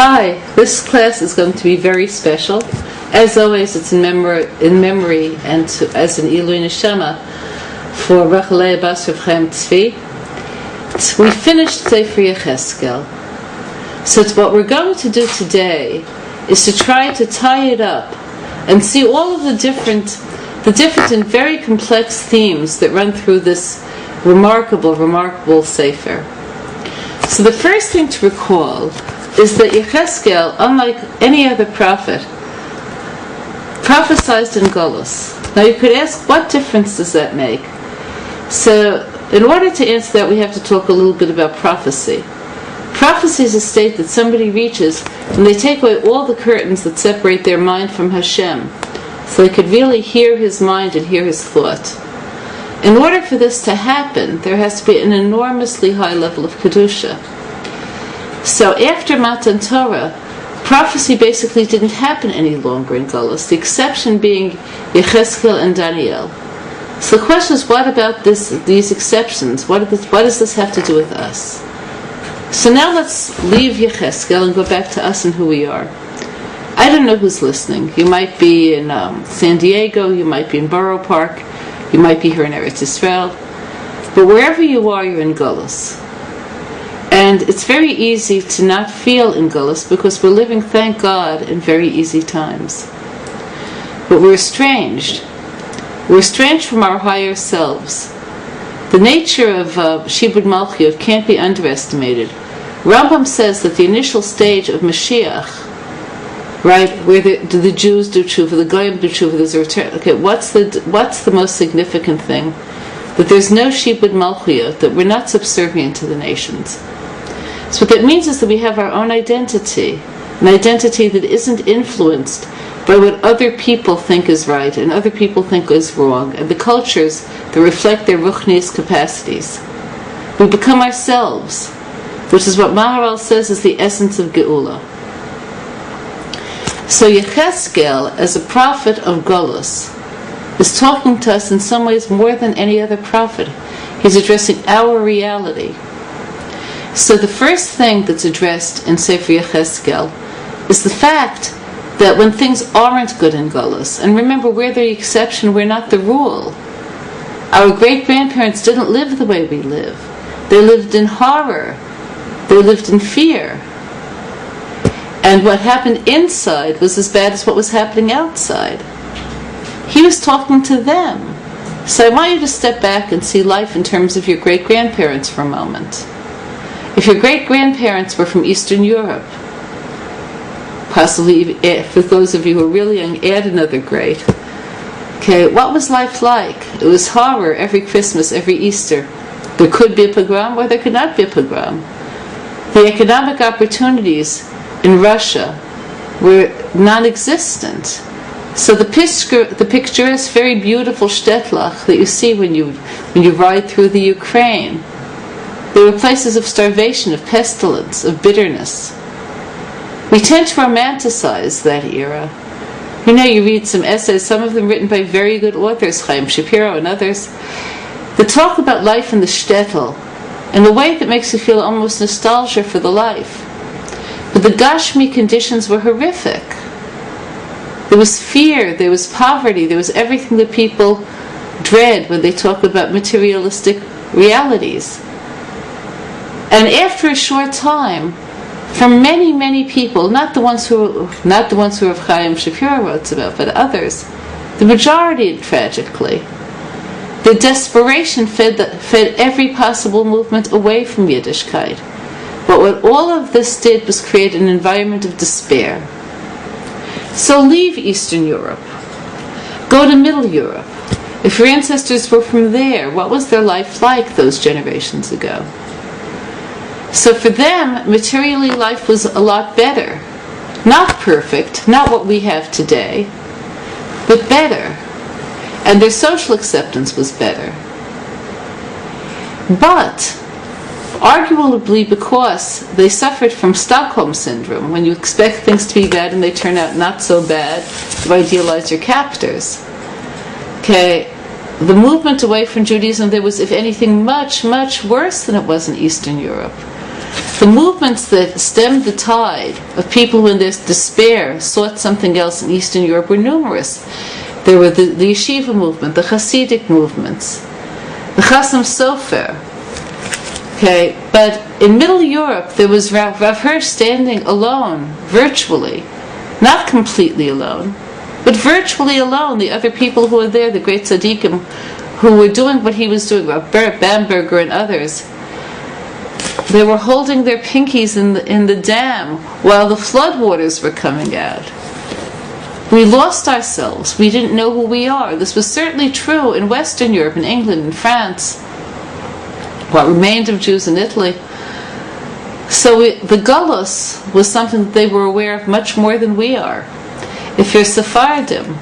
Hi, this class is going to be very special. As always, it's in memory and as an Ilui Neshama for Rachelei Bas Rav Chaim Tzvi. We finished Sefer Yechezkel. So what we're going to do today is to try to tie it up and see all of the different and very complex themes that run through this remarkable Sefer. So the first thing to recall is that Yechezkel, unlike any other prophet, prophesied in Golus. Now you could ask, what difference does that make? So in order to answer that, we have to talk a little bit about prophecy. Prophecy is a state that somebody reaches when they take away all the curtains that separate their mind from Hashem, so they could really hear His mind and hear His thought. In order for this to happen, there has to be an enormously high level of Kedusha. So after Matan Torah, prophecy basically didn't happen any longer in Golus, the exception being Yechezkel and Daniel. So the question is, what about these exceptions? What does this have to do with us? So now let's leave Yechezkel and go back to us and who we are. I don't know who's listening. You might be in San Diego, you might be in Borough Park, you might be here in Eretz Yisrael, but wherever you are, you're in Golus. And it's very easy to not feel in Golus because we're living, thank God, in very easy times. But we're estranged. We're estranged from our higher selves. The nature of Shibud Malchut can't be underestimated. Rambam says that the initial stage of Mashiach, right, where the Jews do tshuva, the Goyim do tshuva, there's a return. Okay, what's the most significant thing? That there's no Shibud Malchut, that we're not subservient to the nations. So what that means is that we have our own identity, an identity that isn't influenced by what other people think is right and other people think is wrong, and the cultures that reflect their ruchnius capacities. We become ourselves, which is what Maharal says is the essence of Geula. So Yechezkel, as a prophet of Golus, is talking to us in some ways more than any other prophet. He's addressing our reality. So the first thing that's addressed in Sefer Yechezkel is the fact that when things aren't good in Golus, and remember, we're the exception, we're not the rule. Our great-grandparents didn't live the way we live. They lived in horror. They lived in fear. And what happened inside was as bad as what was happening outside. He was talking to them. So I want you to step back and see life in terms of your great-grandparents for a moment. If your great-grandparents were from Eastern Europe, possibly for those of you who are really young, add another great. Okay, what was life like? It was horror every Christmas, every Easter. There could be a pogrom or there could not be a pogrom. The economic opportunities in Russia were non-existent. So the picturesque, very beautiful shtetlach that you see when you ride through the Ukraine, they were places of starvation, of pestilence, of bitterness. We tend to romanticize that era. You know, you read some essays, some of them written by very good authors, Chaim Shapiro and others, that talk about life in the shtetl in a way that makes you feel almost nostalgia for the life. But the Gashmi conditions were horrific. There was fear, there was poverty, there was everything that people dread when they talk about materialistic realities. And after a short time, for many, many people, not the ones who Rav Chaim Shapiro wrote about, but others, the majority, tragically, the desperation fed every possible movement away from Yiddishkeit. But what all of this did was create an environment of despair. So leave Eastern Europe. Go to Middle Europe. If your ancestors were from there, what was their life like those generations ago? So for them, materially, life was a lot better. Not perfect, not what we have today, but better. And their social acceptance was better. But, arguably because they suffered from Stockholm Syndrome, when you expect things to be bad and they turn out not so bad, you idealize your captors. Okay, the movement away from Judaism there was, if anything, much, much worse than it was in Eastern Europe. The movements that stemmed the tide of people who in their despair sought something else in Eastern Europe were numerous. There were the yeshiva movement, the Hasidic movements, the Chasam Sofer. Okay, but in Middle Europe there was Rav Hirsch standing alone, virtually, not completely alone, but virtually alone. The other people who were there, the great tzaddikim, who were doing what he was doing, Rav Bamberger and others, they were holding their pinkies in the dam while the floodwaters were coming out. We lost ourselves. We didn't know who we are. This was certainly true in Western Europe, in England, in France, what remained of Jews in Italy. So the Gullus was something that they were aware of much more than we are. If you're Sephardim,